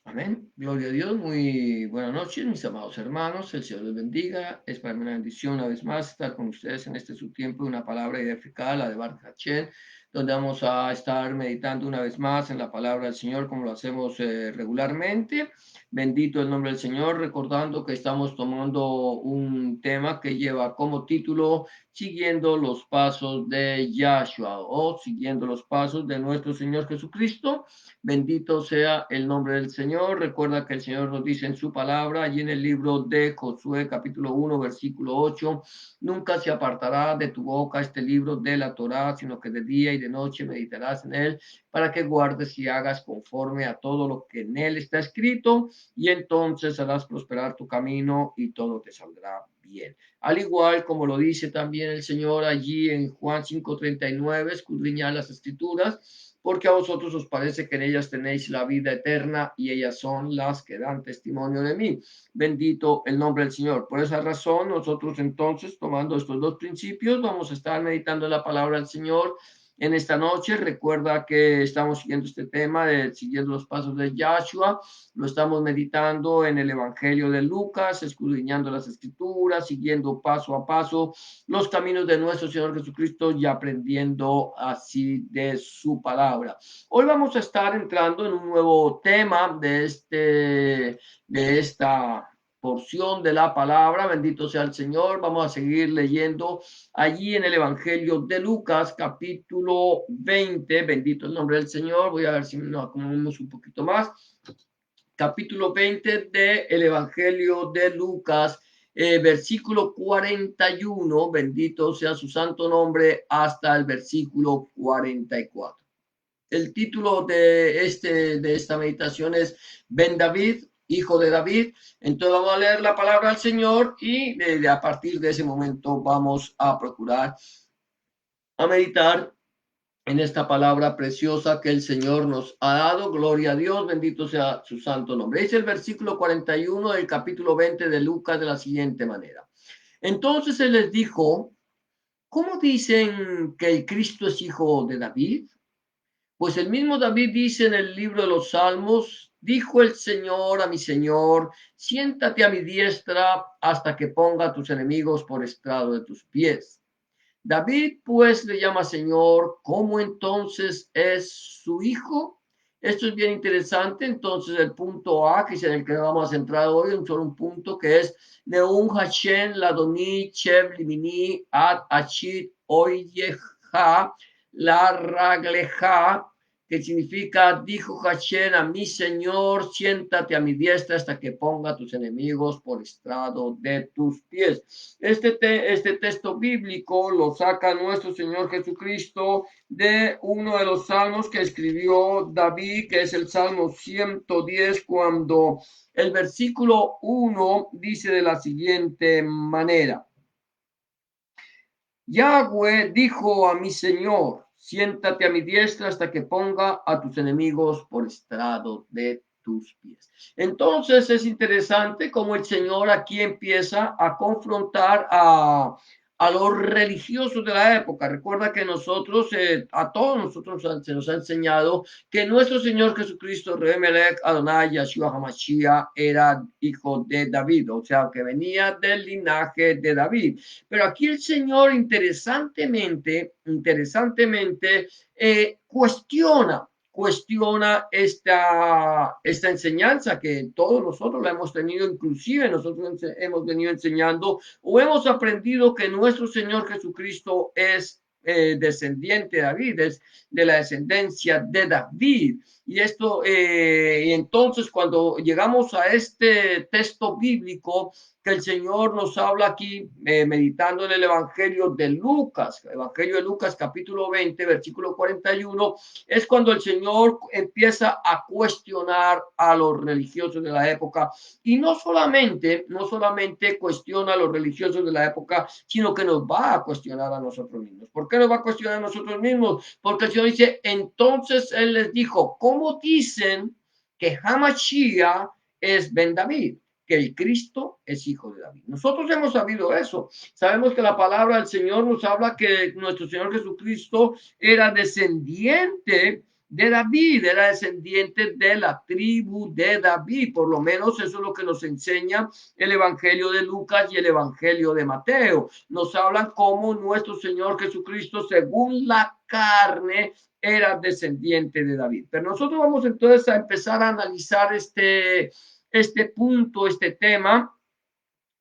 Amén. Gloria a Dios. Muy buenas noches, mis amados hermanos. El Señor les bendiga. Es para mí una bendición una vez más estar con ustedes en este su tiempo de una palabra edificada, la de Baruch Hachén, donde vamos a estar meditando una vez más en la palabra del Señor como lo hacemos regularmente. Bendito el nombre del Señor, recordando que estamos tomando un tema que lleva como título Siguiendo los pasos de Yahshua o Siguiendo los pasos de nuestro Señor Jesucristo. Bendito sea el nombre del Señor. Recuerda que el Señor nos dice en su palabra, allí en el libro de Josué, capítulo 1, versículo 8, nunca se apartará de tu boca este libro de la Torá, sino que de día y de noche meditarás en él, para que guardes y hagas conforme a todo lo que en él está escrito, y entonces harás prosperar tu camino y todo te saldrá bien. Al igual como lo dice también el Señor allí en Juan 5:39, escudriñad las escrituras, porque a vosotros os parece que en ellas tenéis la vida eterna y ellas son las que dan testimonio de mí. Bendito el nombre del Señor. Por esa razón, nosotros entonces, tomando estos dos principios, vamos a estar meditando la palabra del Señor en esta noche. Recuerda que estamos siguiendo este tema de siguiendo los pasos de Yahshua. Lo estamos meditando en el Evangelio de Lucas, escudriñando las escrituras, siguiendo paso a paso los caminos de nuestro Señor Jesucristo y aprendiendo así de su palabra. Hoy vamos a estar entrando en un nuevo tema de esta porción de la palabra. Bendito sea el Señor. Vamos a seguir leyendo allí en el Evangelio de Lucas, capítulo 20. Bendito el nombre del Señor. Voy a ver si nos acomodamos un poquito más. Capítulo 20 del Evangelio de Lucas, versículo 41, bendito sea su santo nombre, hasta el versículo 44. El título de esta meditación es Ben David, hijo de David. Entonces vamos a leer la palabra del Señor y a partir de ese momento vamos a procurar a meditar en esta palabra preciosa que el Señor nos ha dado. Gloria a Dios, bendito sea su santo nombre. Es el versículo 41 del capítulo 20 de Lucas de la siguiente manera. Entonces él les dijo, ¿cómo dicen que el Cristo es hijo de David? Pues el mismo David dice en el libro de los Salmos, dijo el Señor a mi Señor, siéntate a mi diestra hasta que ponga a tus enemigos por estrado de tus pies. David pues le llama Señor, ¿cómo entonces es su hijo? Esto es bien interesante. Entonces el punto A, que es en el que vamos a centrar hoy, un solo un punto, que es Neum Hashem Ladoni Chev Limini Ad Achit Oyeja La Ragleja, que significa, dijo Hashem a mi Señor, siéntate a mi diestra hasta que ponga a tus enemigos por estrado de tus pies. Este texto bíblico lo saca nuestro Señor Jesucristo de uno de los salmos que escribió David, que es el Salmo 110, cuando el versículo 1 dice de la siguiente manera. Yahweh dijo a mi Señor, siéntate a mi diestra hasta que ponga a tus enemigos por estrado de tus pies. Entonces es interesante cómo el Señor aquí empieza a confrontar a los religiosos de la época. Recuerda que nosotros, a todos nosotros se nos ha enseñado que nuestro Señor Jesucristo, Rey Melech Adonai Yahshua HaMashiach, era hijo de David, o sea, que venía del linaje de David. Pero aquí el Señor interesantemente cuestiona esta enseñanza que todos nosotros la hemos tenido, inclusive nosotros hemos venido enseñando o hemos aprendido que nuestro Señor Jesucristo es descendiente de David, es de la descendencia de David. Y esto, y entonces cuando llegamos a este texto bíblico, que el Señor nos habla aquí, meditando en el Evangelio de Lucas, capítulo 20, versículo 41, es cuando el Señor empieza a cuestionar a los religiosos de la época, y no solamente cuestiona a los religiosos de la época, sino que nos va a cuestionar a nosotros mismos. ¿Por qué nos va a cuestionar a nosotros mismos? Porque el Señor dice, entonces Él les dijo, ¿cómo dicen que Hamashiach es Ben David? Que el Cristo es hijo de David. Nosotros hemos sabido eso. Sabemos que la palabra del Señor nos habla que nuestro Señor Jesucristo era descendiente de David, era descendiente de la tribu de David. Por lo menos eso es lo que nos enseña el Evangelio de Lucas y el Evangelio de Mateo. Nos hablan cómo nuestro Señor Jesucristo, según la carne, era descendiente de David. Pero nosotros vamos entonces a empezar a analizar este punto, este tema,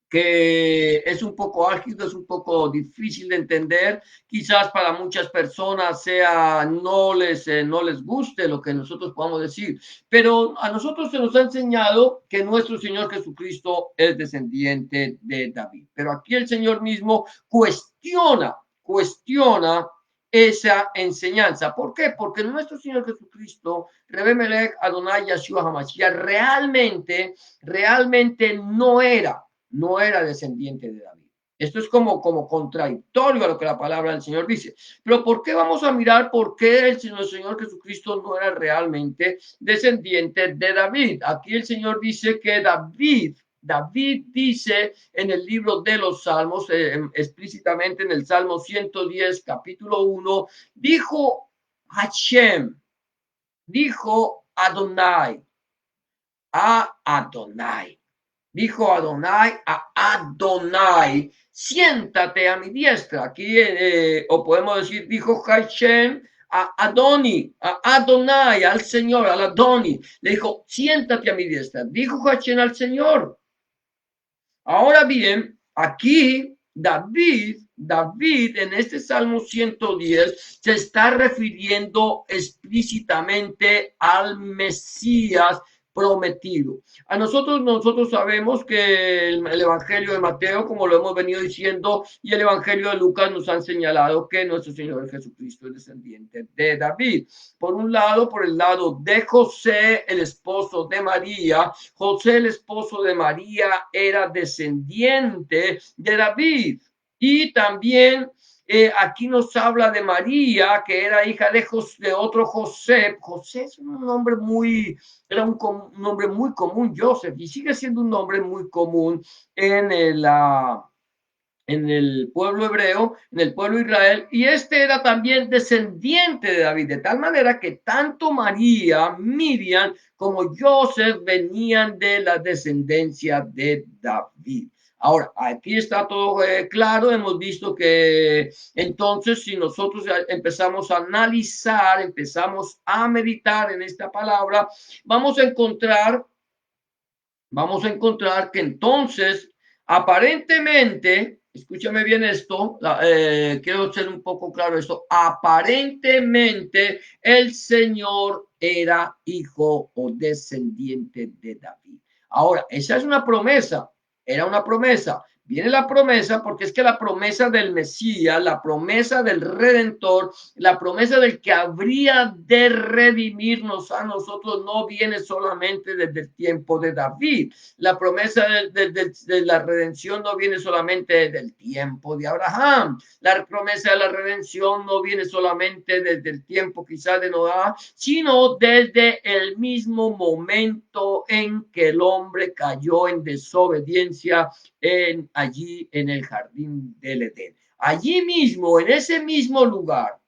que es un poco álgido, es un poco difícil de entender, quizás para muchas personas no les guste lo que nosotros podamos decir, pero a nosotros se nos ha enseñado que nuestro Señor Jesucristo es descendiente de David, pero aquí el Señor mismo cuestiona esa enseñanza. ¿Por qué? Porque nuestro Señor Jesucristo, Rebe Melech Adonai Yahshua HaMashiach, realmente no era descendiente de David. Esto es como contradictorio a lo que la palabra del Señor dice. Pero ¿por qué vamos a mirar por qué el Señor Jesucristo no era realmente descendiente de David? Aquí el Señor dice que David dice en el libro de los Salmos, explícitamente en el Salmo 110, capítulo 1, dijo Hashem, dijo Adonai, a Adonai. Dijo Adonai a Adonai, siéntate a mi diestra. Aquí, o podemos decir, dijo Hashem a Adoni, a Adonai, al Señor, al Adoni. Le dijo, siéntate a mi diestra. Dijo Hashem al Señor. Ahora bien, aquí David en este Salmo 110 se está refiriendo explícitamente al Mesías prometido. Nosotros sabemos que el Evangelio de Mateo, como lo hemos venido diciendo, y el Evangelio de Lucas nos han señalado que nuestro Señor Jesucristo es descendiente de David. Por un lado, por el lado de José, el esposo de María. José, el esposo de María, era descendiente de David. Y también aquí nos habla de María, que era hija de otro José. José es un nombre era un nombre muy común, Joseph, y sigue siendo un nombre muy común en en el pueblo hebreo, en el pueblo de Israel, y este era también descendiente de David, de tal manera que tanto María, Miriam, como Joseph venían de la descendencia de David. Ahora, aquí está todo claro, hemos visto que entonces si nosotros empezamos a analizar, empezamos a meditar en esta palabra, vamos a encontrar que entonces aparentemente, escúchame bien esto, quiero ser un poco claro esto, aparentemente el Señor era hijo o descendiente de David. Ahora, esa es una promesa, era una promesa. Viene la promesa porque es que la promesa del Mesías, la promesa del Redentor, la promesa del que habría de redimirnos a nosotros no viene solamente desde el tiempo de David. La promesa de la redención no viene solamente desde el tiempo de Abraham. La promesa de la redención no viene solamente desde el tiempo quizá de Noé, sino desde el mismo momento en que el hombre cayó en desobediencia allí en el jardín del Edén. Allí mismo, en ese mismo lugar,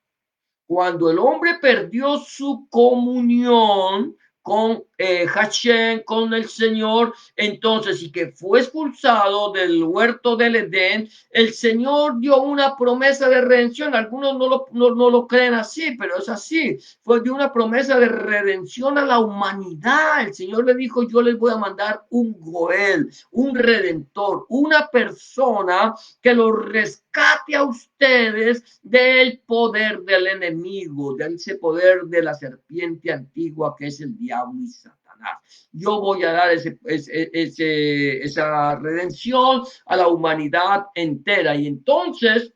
cuando el hombre perdió su comunión con Hashem, con el Señor, entonces, y que fue expulsado del huerto del Edén, el Señor dio una promesa de redención. Algunos no lo creen así, pero es así. Fue de una promesa de redención a la humanidad. El Señor le dijo, yo les voy a mandar un Goel, un redentor, una persona que los rescate a ustedes del poder del enemigo, de ese poder de la serpiente antigua que es el diablo y Satanás. Yo voy a dar esa redención a la humanidad entera. Y entonces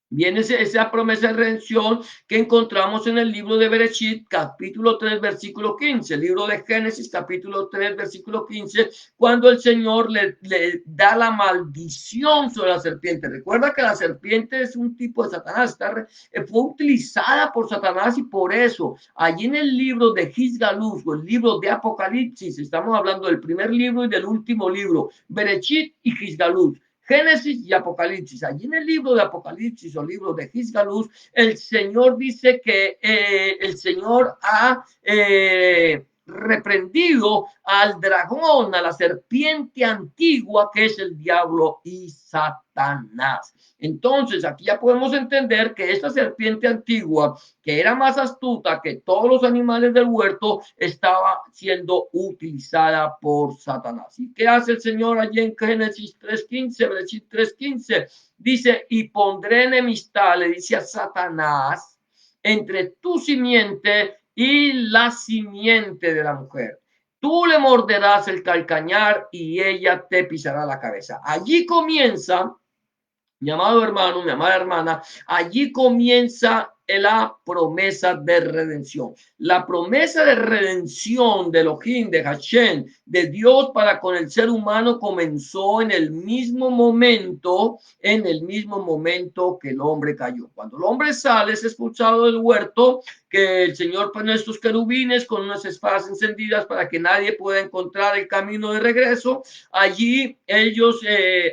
viene esa promesa de redención que encontramos en el libro de Bereshit, capítulo 3, versículo 15, el libro de Génesis, capítulo 3, versículo 15, cuando el Señor le da la maldición sobre la serpiente. Recuerda que la serpiente es un tipo de Satanás, fue utilizada por Satanás y por eso, allí en el libro de Gizgaluz o el libro de Apocalipsis, estamos hablando del primer libro y del último libro, Bereshit y Gizgaluz. Génesis y Apocalipsis. Allí en el libro de Apocalipsis o libro de Gisgalus, el Señor dice que el Señor ha reprendido al dragón, a la serpiente antigua que es el diablo y Satanás. Entonces, aquí ya podemos entender que esta serpiente antigua, que era más astuta que todos los animales del huerto, estaba siendo utilizada por Satanás. ¿Y qué hace el Señor allí en Génesis 3:15, versículo 3:15? Dice, y pondré enemistad, le dice a Satanás, entre tu simiente y la simiente de la mujer. Tú le morderás el calcañar y ella te pisará la cabeza. Allí comienza, mi amado hermano, mi amada hermana, allí comienza la promesa de redención. La promesa de redención de Elohim, de Hashem, de Dios para con el ser humano comenzó en el mismo momento que el hombre cayó. Cuando el hombre sale, es expulsado del huerto, que el Señor pone estos querubines con unas espadas encendidas para que nadie pueda encontrar el camino de regreso. Allí ellos,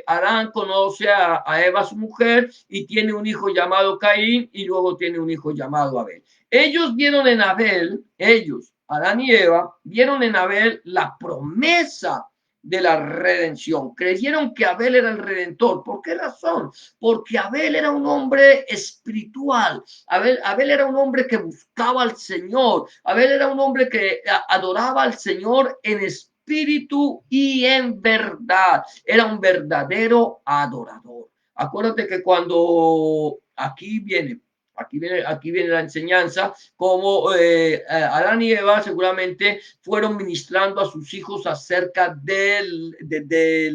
Adán conoce a Eva, su mujer, y tiene un hijo llamado Caín y luego tiene un hijo llamado Abel. Ellos vieron en Abel, Adán y Eva, vieron en Abel la promesa de la redención. Creyeron que Abel era el redentor. ¿Por qué razón? Porque Abel era un hombre espiritual. Abel era un hombre que buscaba al Señor. Abel era un hombre que adoraba al Señor en espíritu y en verdad. Era un verdadero adorador. Acuérdate que cuando aquí viene la enseñanza, como Adán y Eva seguramente fueron ministrando a sus hijos acerca de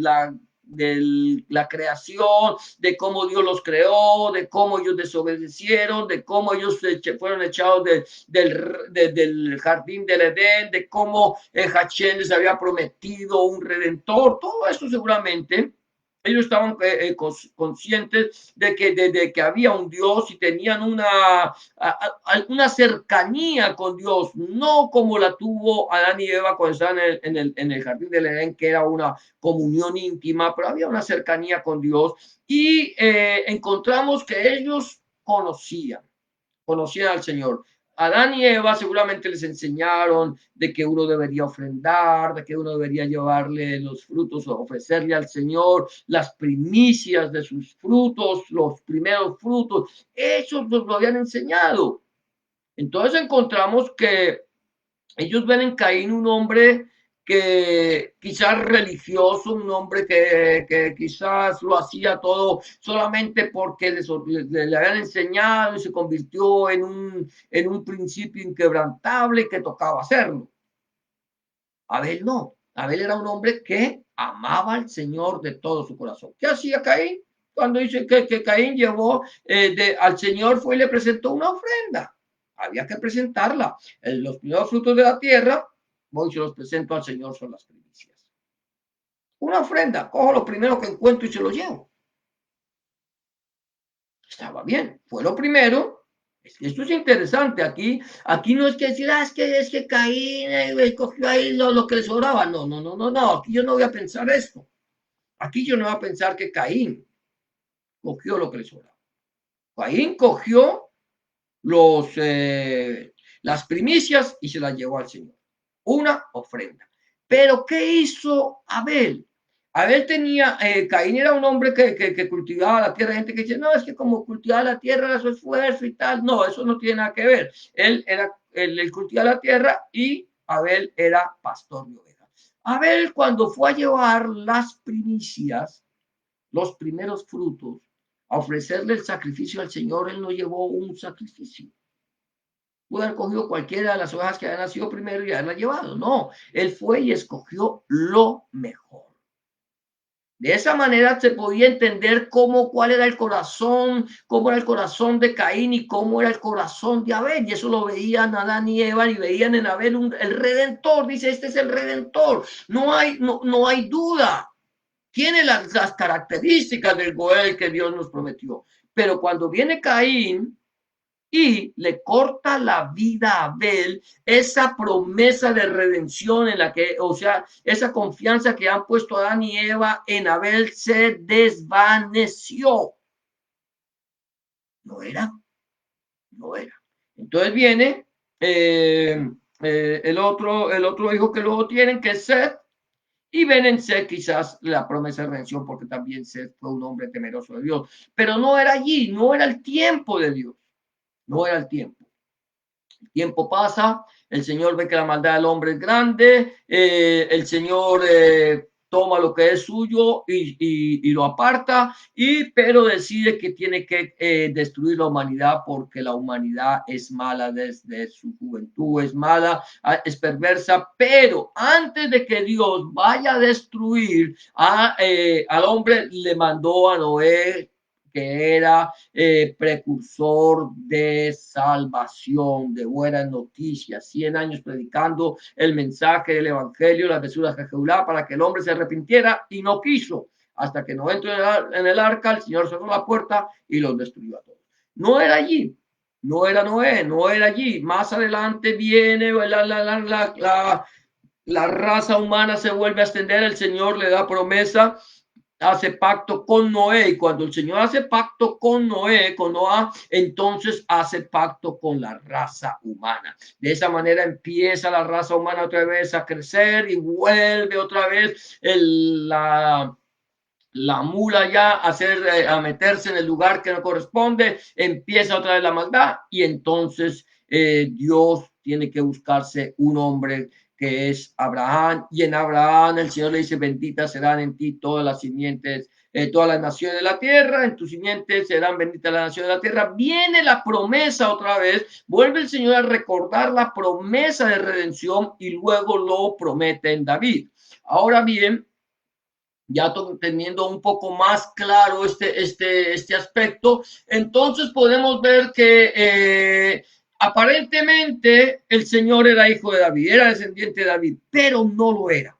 la creación, de cómo Dios los creó, de cómo ellos desobedecieron, de cómo ellos fueron echados del jardín del Edén, de cómo Hashem les había prometido un redentor. Todo eso seguramente ellos estaban conscientes de que había un Dios y tenían una cercanía con Dios, no como la tuvo Adán y Eva cuando estaban en el jardín del Edén, que era una comunión íntima, pero había una cercanía con Dios y encontramos que ellos conocían al Señor. Adán y Eva seguramente les enseñaron de que uno debería ofrendar, de que uno debería llevarle los frutos o ofrecerle al Señor las primicias de sus frutos, los primeros frutos. Eso nos lo habían enseñado. Entonces encontramos que ellos ven en Caín un hombre que quizás religioso, un hombre que quizás lo hacía todo solamente porque le habían enseñado y se convirtió en un principio inquebrantable que tocaba hacerlo. Abel no. Abel era un hombre que amaba al Señor de todo su corazón. ¿Qué hacía Caín? Cuando dice que Caín llevó al Señor, fue y le presentó una ofrenda. Había que presentarla. Los primeros frutos de la tierra, voy y se los presento al Señor, son las primicias. Una ofrenda, cojo lo primero que encuentro y se lo llevo. Estaba bien, fue lo primero. Esto es interesante. Aquí no es que decir, es que Caín cogió ahí lo que le sobraba. No. Aquí yo no voy a pensar esto. Aquí yo no voy a pensar que Caín cogió lo que le sobraba. Caín cogió las primicias y se las llevó al Señor. Una ofrenda. Pero ¿qué hizo Abel? Abel tenía, Caín era un hombre que cultivaba la tierra. Hay gente que dice, no, es que como cultivaba la tierra era su esfuerzo y tal. No, eso no tiene nada que ver. Él cultivaba la tierra y Abel era pastor de ovejas. Abel, cuando fue a llevar las primicias, los primeros frutos, a ofrecerle el sacrificio al Señor, él no llevó un sacrificio. Pudo haber cogido cualquiera de las ovejas que había nacido primero y haberla llevado. No, él fue y escogió lo mejor. De esa manera se podía entender cuál era el corazón, cómo era el corazón de Caín y cómo era el corazón de Abel. Y eso lo veían Adán y Eva y veían en Abel el redentor. Dice, este es el redentor. No hay duda. Tiene las características del Goel que Dios nos prometió. Pero cuando viene Caín, y le corta la vida a Abel, esa promesa de redención en la que, o sea, esa confianza que han puesto Adán y Eva en Abel se desvaneció. No era, no era. Entonces viene el otro hijo que luego tienen, que es Seth, y ven en Seth quizás la promesa de redención, porque también Seth fue un hombre temeroso de Dios, pero no era allí, no era el tiempo de Dios, no era el tiempo. El tiempo pasa, el Señor ve que la maldad del hombre es grande, el Señor toma lo que es suyo y lo aparta, pero decide que tiene que destruir la humanidad porque la humanidad es mala desde su juventud, es mala, es perversa, pero antes de que Dios vaya a destruir al hombre, le mandó a Noé, que era precursor de salvación, de buenas noticias, 100 años predicando el mensaje del evangelio, las besuras de Jehová, para que el hombre se arrepintiera, y no quiso. Hasta que no entró en el arca, el Señor cerró la puerta y los destruyó a todos. No era allí, no era Noé, no era allí. Más adelante viene la raza humana, se vuelve a extender, el Señor le da promesa, hace pacto con Noé, y cuando el Señor hace pacto con Noé, con Noah, entonces hace pacto con la raza humana. De esa manera empieza la raza humana otra vez a crecer y vuelve otra vez la mula ya a meterse en el lugar que no corresponde, empieza otra vez la maldad, y entonces Dios tiene que buscarse un hombre, que es Abraham, y en Abraham el Señor le dice: benditas serán en ti todas las simientes, todas las naciones de la tierra, en tus simientes serán benditas las naciones de la tierra. Viene la promesa otra vez, vuelve el Señor a recordar la promesa de redención, y luego lo promete en David. Ahora bien, ya teniendo un poco más claro este aspecto, entonces podemos ver que aparentemente el Señor era hijo de David, era descendiente de David, pero no lo era,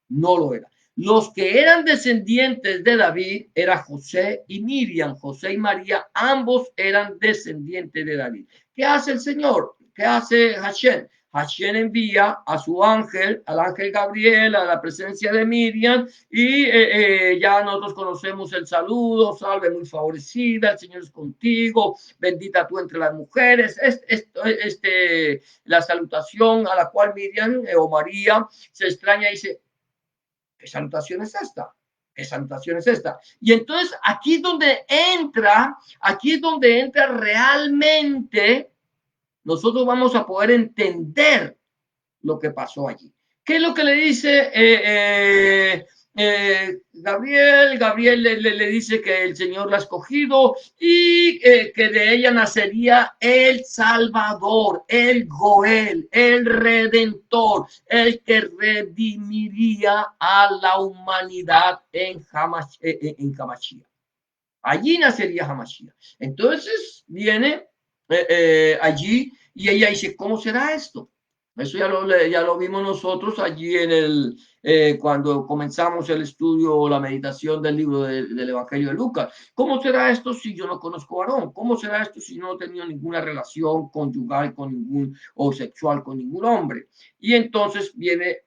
no lo era. Los que eran descendientes de David era José y Miriam, José y María, ambos eran descendientes de David. ¿Qué hace el Señor? ¿Qué hace Hashem? Hashem envía a su ángel, al ángel Gabriel, a la presencia de Miriam, y ya nosotros conocemos el saludo: salve muy favorecida, el Señor es contigo, bendita tú entre las mujeres. La salutación a la cual Miriam o María se extraña y dice: ¿qué salutación es esta? ¿Qué salutación es esta? Y entonces aquí es donde entra realmente, nosotros vamos a poder entender lo que pasó allí. ¿Qué es lo que le dice Gabriel? Gabriel le dice que el Señor la ha escogido, y que de ella nacería el Salvador, el Goel, el Redentor, el que redimiría a la humanidad en Hamashiach. Allí nacería Hamashiach. Entonces viene allí, y ella dice: ¿cómo será esto? Eso ya lo vimos nosotros allí cuando comenzamos el estudio o la meditación del libro del Evangelio de Lucas. ¿Cómo será esto si yo no conozco varón? ¿Cómo será esto si no he tenido ninguna relación conyugal con ningún, o sexual con ningún hombre? Y entonces viene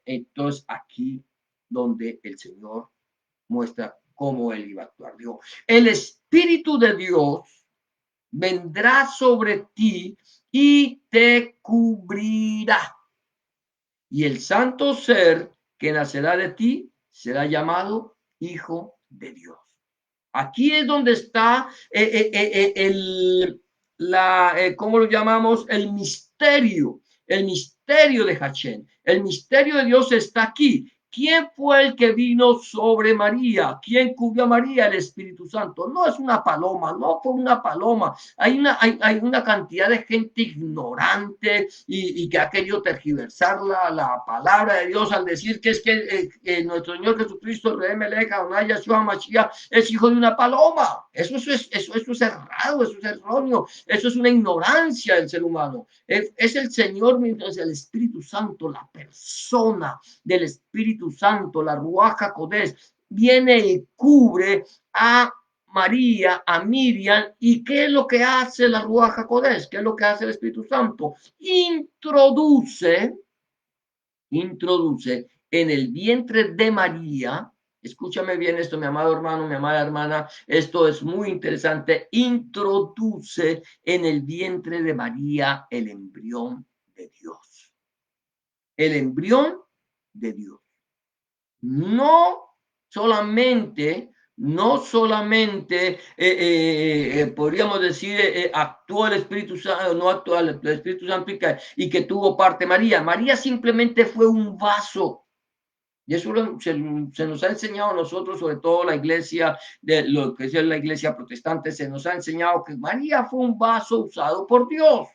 aquí donde el Señor muestra cómo él iba a actuar. Dijo: el Espíritu de Dios vendrá sobre ti y te cubrirá, y el santo ser que nacerá de ti será llamado Hijo de Dios. Aquí es donde está ¿cómo lo llamamos? El misterio de Hashem. El misterio de Dios está aquí. ¿Quién fue el que vino sobre María? ¿Quién cubrió a María? El Espíritu Santo. No es una paloma, no fue una paloma. Hay una cantidad de gente ignorante y que ha querido tergiversar la palabra de Dios al decir que es que nuestro Señor Jesucristo, Yahshua Mashiach, es hijo de una paloma. Eso es errado, eso es erróneo, eso es una ignorancia del ser humano. Es el Señor, mientras el Espíritu Santo, la persona del Espíritu Santo, la Ruach HaKodesh, viene y cubre a María a Miriam. ¿Y qué es lo que hace la Ruach HaKodesh? ¿Qué es lo que hace el Espíritu Santo? Introduce en el vientre de María. Escúchame bien esto, mi amado hermano, mi amada hermana, esto es muy interesante. Introduce en el vientre de María el embrión de Dios. El embrión de Dios. No solamente, no solamente podríamos decir actuó el Espíritu Santo, no actuó el Espíritu Santo y que tuvo parte María. María simplemente fue un vaso. Y eso se nos ha enseñado a nosotros, sobre todo la iglesia, de lo que es la iglesia protestante, se nos ha enseñado que María fue un vaso usado por Dios.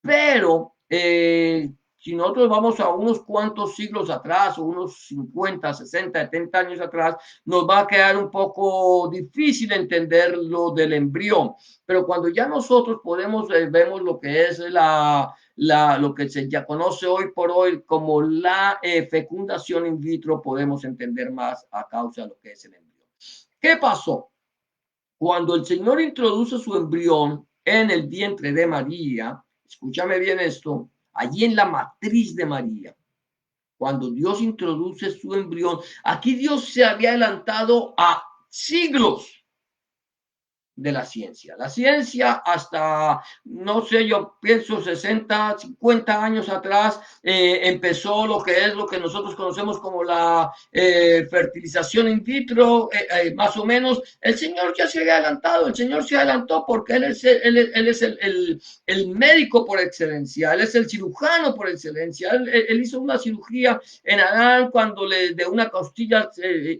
Pero si nosotros vamos a unos cuantos siglos atrás, o unos 50, 60, 70 años atrás, nos va a quedar un poco difícil entender lo del embrión. Pero cuando ya nosotros podemos, vemos lo que es lo que se ya conoce hoy por hoy como la fecundación in vitro, podemos entender más a causa de lo que es el embrión. ¿Qué pasó? Cuando el Señor introduce su embrión en el vientre de María, escúchame bien esto, allí en la matriz de María, cuando Dios introduce su embrión, aquí Dios se había adelantado a siglos de la ciencia. La ciencia hasta, no sé, yo pienso 60, 50 años atrás, empezó lo que es lo que nosotros conocemos como la fertilización in vitro, más o menos. El Señor ya se había adelantado, el Señor se adelantó porque Él es, él es el médico por excelencia, Él es el cirujano por excelencia. Él hizo una cirugía en Adán cuando de una costilla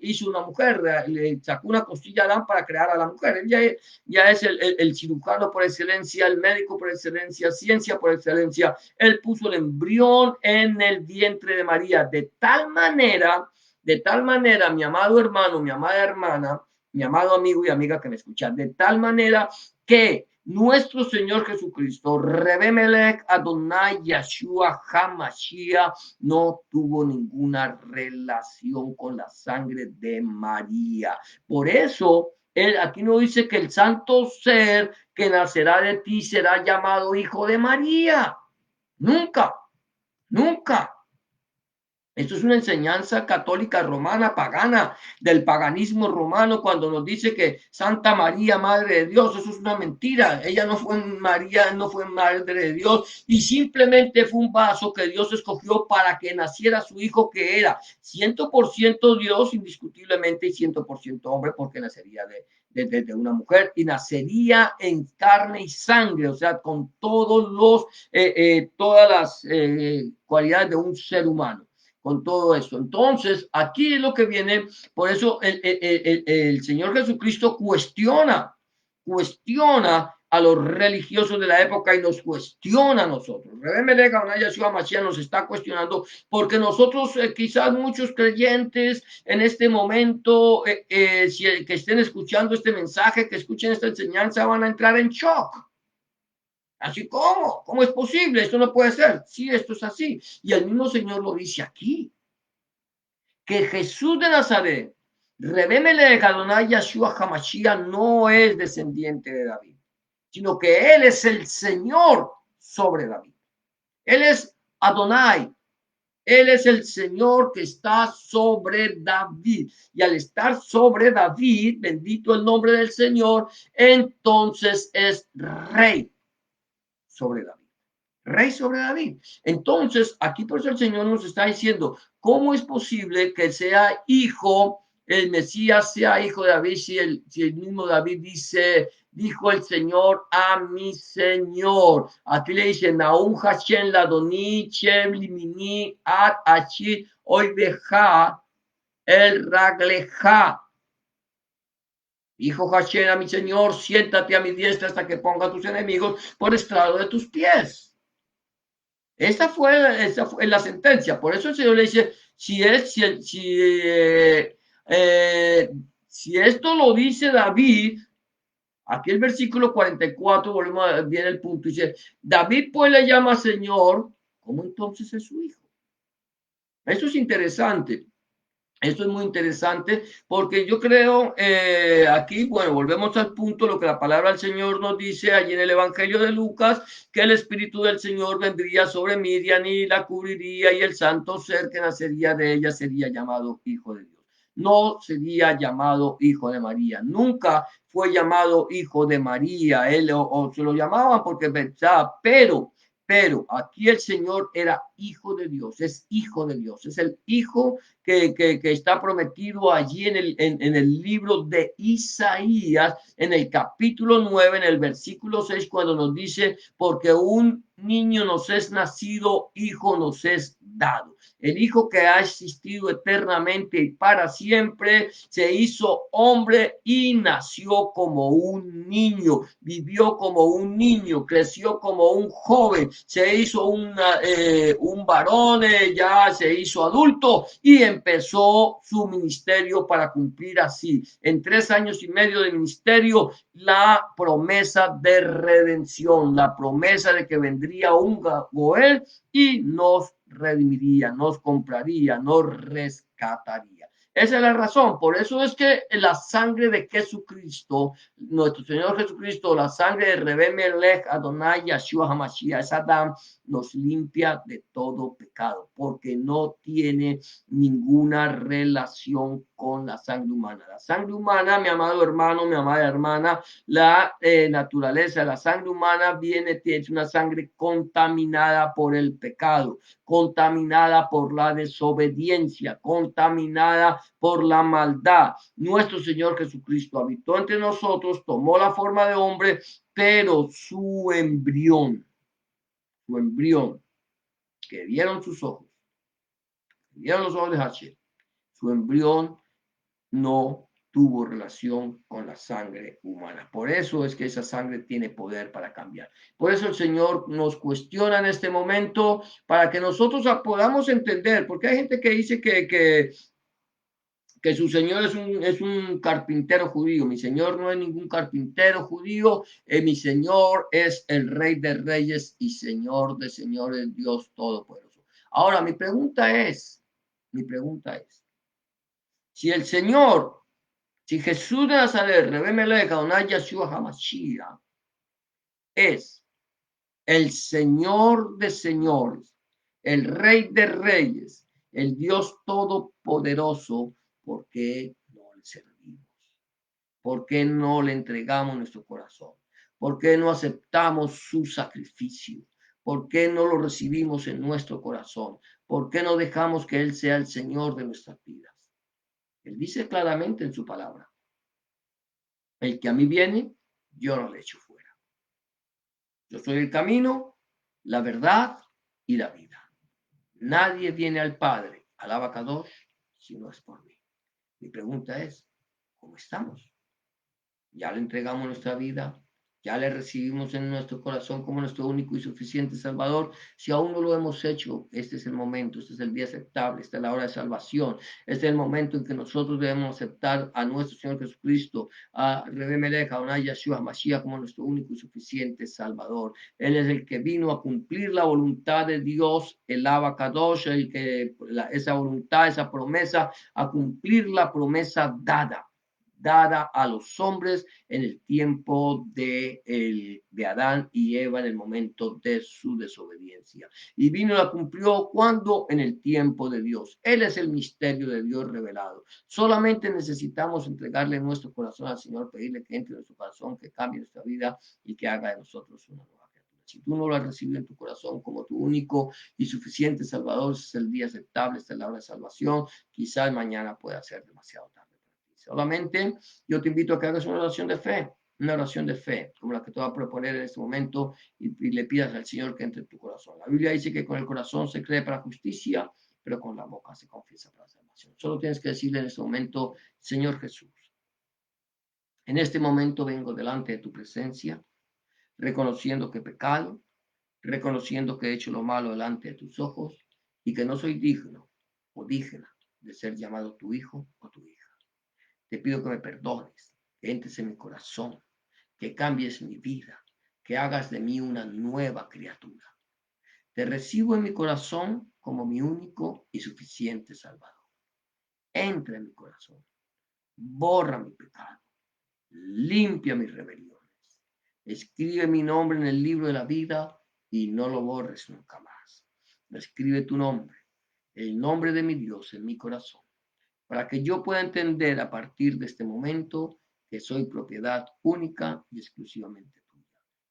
hizo una mujer, le sacó una costilla a Adán para crear a la mujer. Él ya es el cirujano por excelencia, el médico por excelencia, ciencia por excelencia. Él puso el embrión en el vientre de María de tal manera, mi amado hermano, mi amada hermana, mi amado amigo y amiga que me escuchan, de tal manera que nuestro Señor Jesucristo, Rebemelech Adonai Yeshua Hamashiach, no tuvo ninguna relación con la sangre de María. Por eso él aquí no dice que el santo ser que nacerá de ti será llamado hijo de María. Nunca, nunca. Esto es una enseñanza católica romana, pagana, del paganismo romano, cuando nos dice que Santa María, Madre de Dios. Eso es una mentira. Ella no fue María, no fue Madre de Dios, y simplemente fue un vaso que Dios escogió para que naciera su hijo, que era 100% Dios, indiscutiblemente, y 100% hombre, porque nacería de una mujer, y nacería en carne y sangre, o sea, con todas las cualidades de un ser humano, con todo esto. Entonces, aquí es lo que viene, por eso el Señor Jesucristo cuestiona a los religiosos de la época y nos cuestiona a nosotros. Nos está cuestionando porque nosotros, quizás muchos creyentes en este momento, que estén escuchando este mensaje, que escuchen esta enseñanza, van a entrar en shock. Así como, ¿cómo es posible? Esto no puede ser. Sí, esto es así. Y el mismo Señor lo dice aquí, que Jesús de Nazaret, Rebémele de Adonai Yeshua Hamashiach, no es descendiente de David, sino que Él es el Señor sobre David. Él es Adonai. Él es el Señor que está sobre David. Y al estar sobre David, bendito el nombre del Señor, entonces es rey sobre David. Rey sobre David. Entonces, aquí por eso el Señor nos está diciendo, ¿cómo es posible que sea hijo, el Mesías sea hijo de David, si el mismo David dijo el Señor a mi Señor? Aquí le dice, Naum Hashem Ladoni Chem Limini Ad Achi Oideja El Ragleja. Dijo Hashem a mi Señor, siéntate a mi diestra hasta que ponga a tus enemigos por estrado de tus pies. Esa fue la sentencia. Por eso el Señor le dice, si esto lo dice David, aquí el versículo 44, viene el punto, dice, David pues le llama Señor, ¿cómo entonces es su hijo? Eso es interesante, Esto es muy interesante porque yo creo aquí, bueno, volvemos al punto, lo que la palabra del Señor nos dice allí en el Evangelio de Lucas, que el Espíritu del Señor vendría sobre Miriam y la cubriría y el santo ser que nacería de ella sería llamado Hijo de Dios. No sería llamado Hijo de María, nunca fue llamado Hijo de María, él o se lo llamaban porque pensaba, pero aquí el Señor era Hijo de Dios, es Hijo de Dios, es el Hijo que está prometido allí en el libro de Isaías, en el capítulo 9, en el versículo 6, cuando nos dice, porque un niño nos es nacido, hijo nos es dado. El hijo que ha existido eternamente y para siempre se hizo hombre y nació como un niño, vivió como un niño, creció como un joven, se hizo un varón, ya se hizo adulto y empezó su ministerio para cumplir así, en 3 años y medio de ministerio, la promesa de redención, la promesa de que vendría un Goel y nos redimiría, nos compraría, nos rescataría. Esa es la razón. Por eso es que la sangre de Jesucristo, nuestro Señor Jesucristo, la sangre de Rebe Melech Adonai Yahshua Hamashiach, es Adam, nos limpia de todo pecado, porque no tiene ninguna relación con la sangre humana. La sangre humana, mi amado hermano, mi amada hermana, la naturaleza de la sangre humana viene, es una sangre contaminada por el pecado, contaminada por la desobediencia, contaminada por la maldad. Nuestro Señor Jesucristo habitó entre nosotros, tomó la forma de hombre, pero su embrión que vieron sus ojos, que vieron los ojos de Hachel, su embrión no tuvo relación con la sangre humana. Por eso es que esa sangre tiene poder para cambiar. Por eso el Señor nos cuestiona en este momento para que nosotros podamos entender, porque hay gente que dice que su Señor es un carpintero judío. Mi Señor no es ningún carpintero judío. Mi Señor es el Rey de Reyes y Señor de Señores, Dios Todopoderoso. Ahora, mi pregunta es, si el Señor, si Jesús de Nazaret, Rebbe Melech, Adonai Yahshua HaMashiach, es el Señor de señores, el Rey de reyes, el Dios todopoderoso, ¿por qué no le servimos? ¿Por qué no le entregamos nuestro corazón? ¿Por qué no aceptamos su sacrificio? ¿Por qué no lo recibimos en nuestro corazón? ¿Por qué no dejamos que Él sea el Señor de nuestras vidas? Él dice claramente en su palabra, el que a mí viene, yo no le echo fuera. Yo soy el camino, la verdad y la vida. Nadie viene al Padre, al Abacadosh, si no es por mí. Mi pregunta es, ¿cómo estamos? ¿Ya le entregamos nuestra vida? ¿Ya le recibimos en nuestro corazón como nuestro único y suficiente Salvador? Si aún no lo hemos hecho, este es el momento, este es el día aceptable, esta es la hora de salvación, este es el momento en que nosotros debemos aceptar a nuestro Señor Jesucristo, a Rebbe Melech, a Yahshua Mashiach como nuestro único y suficiente Salvador. Él es el que vino a cumplir la voluntad de Dios, el Abacadosh, esa voluntad, esa promesa, a cumplir la promesa dada a los hombres en el tiempo de Adán y Eva, en el momento de su desobediencia. Y vino y la cumplió cuando en el tiempo de Dios. Él es el misterio de Dios revelado. Solamente necesitamos entregarle nuestro corazón al Señor, pedirle que entre en nuestro corazón, que cambie nuestra vida y que haga de nosotros una nueva criatura. Si tú no lo has recibido en tu corazón como tu único y suficiente Salvador, es el día aceptable, esta es la hora de salvación. Quizás mañana pueda ser demasiado tarde. Solamente yo te invito a que hagas una oración de fe, como la que te voy a proponer en este momento, y le pidas al Señor que entre en tu corazón. La Biblia dice que con el corazón se cree para justicia, pero con la boca se confiesa para salvación. Solo tienes que decirle en este momento, Señor Jesús, en este momento vengo delante de tu presencia, reconociendo que he pecado, reconociendo que he hecho lo malo delante de tus ojos y que no soy digno o digna de ser llamado tu hijo o tu hija. Te pido que me perdones, que entres en mi corazón, que cambies mi vida, que hagas de mí una nueva criatura. Te recibo en mi corazón como mi único y suficiente Salvador. entra en mi corazón, borra mi pecado, limpia mis rebeliones, escribe mi nombre en el libro de la vida y no lo borres nunca más. Escribe tu nombre, el nombre de mi Dios en mi corazón, para que yo pueda entender a partir de este momento que soy propiedad única y exclusivamente tuya.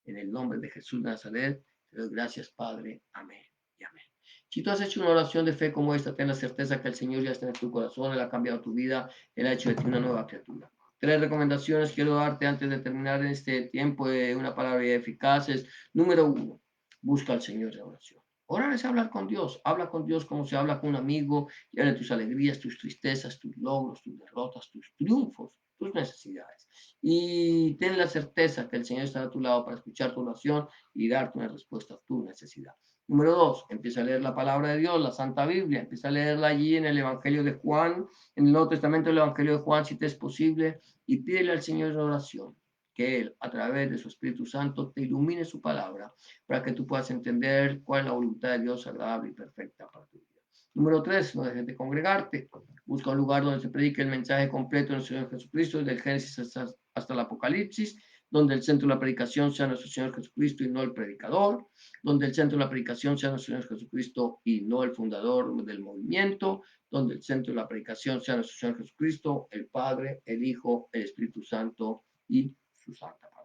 En el nombre de Jesús de Nazaret, te doy gracias, Padre. Amén y amén. Si tú has hecho una oración de fe como esta, ten la certeza que el Señor ya está en tu corazón, Él ha cambiado tu vida, Él ha hecho de ti una nueva criatura. Tres recomendaciones quiero darte antes de terminar este tiempo de una palabra eficaz. Número uno, busca al Señor en oración. Orar es hablar con Dios. Habla con Dios como se habla con un amigo. Llévale tus alegrías, tus tristezas, tus logros, tus derrotas, tus triunfos, tus necesidades. Y ten la certeza que el Señor está a tu lado para escuchar tu oración y darte una respuesta a tu necesidad. Número dos, empieza a leer la palabra de Dios, la Santa Biblia. Empieza a leerla allí en el Evangelio de Juan, en el Nuevo Testamento del Evangelio de Juan, si te es posible, y pídele al Señor en oración que Él, a través de su Espíritu Santo, te ilumine su palabra para que tú puedas entender cuál es la voluntad de Dios agradable y perfecta para tu vida. Número tres, no dejes de congregarte. Busca un lugar donde se predique el mensaje completo del Señor Jesucristo, desde el Génesis hasta el Apocalipsis, donde el centro de la predicación sea nuestro Señor Jesucristo y no el predicador, donde el centro de la predicación sea nuestro Señor Jesucristo y no el fundador del movimiento, donde el centro de la predicación sea nuestro Señor Jesucristo, el Padre, el Hijo, el Espíritu Santo y su santa palabra.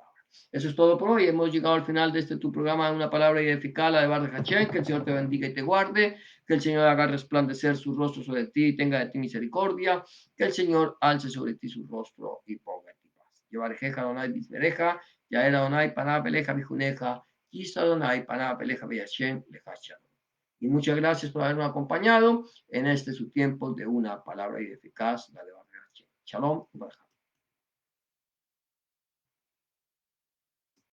Eso es todo por hoy. Hemos llegado al final de este tu programa, una palabra eficaz, la de Bar de Hachén. Que el Señor te bendiga y te guarde, que el Señor haga resplandecer su rostro sobre ti y tenga de ti misericordia, que el Señor alce sobre ti su rostro y ponga en ti paz. Llevarejeja Donai bisbereja, ya era Donai paná peleja bijuneja, quizá Donai paná peleja beyashen lejacha. Y muchas gracias por habernos acompañado en este su tiempo de una palabra eficaz, la de Bar de Hachén. Shalom.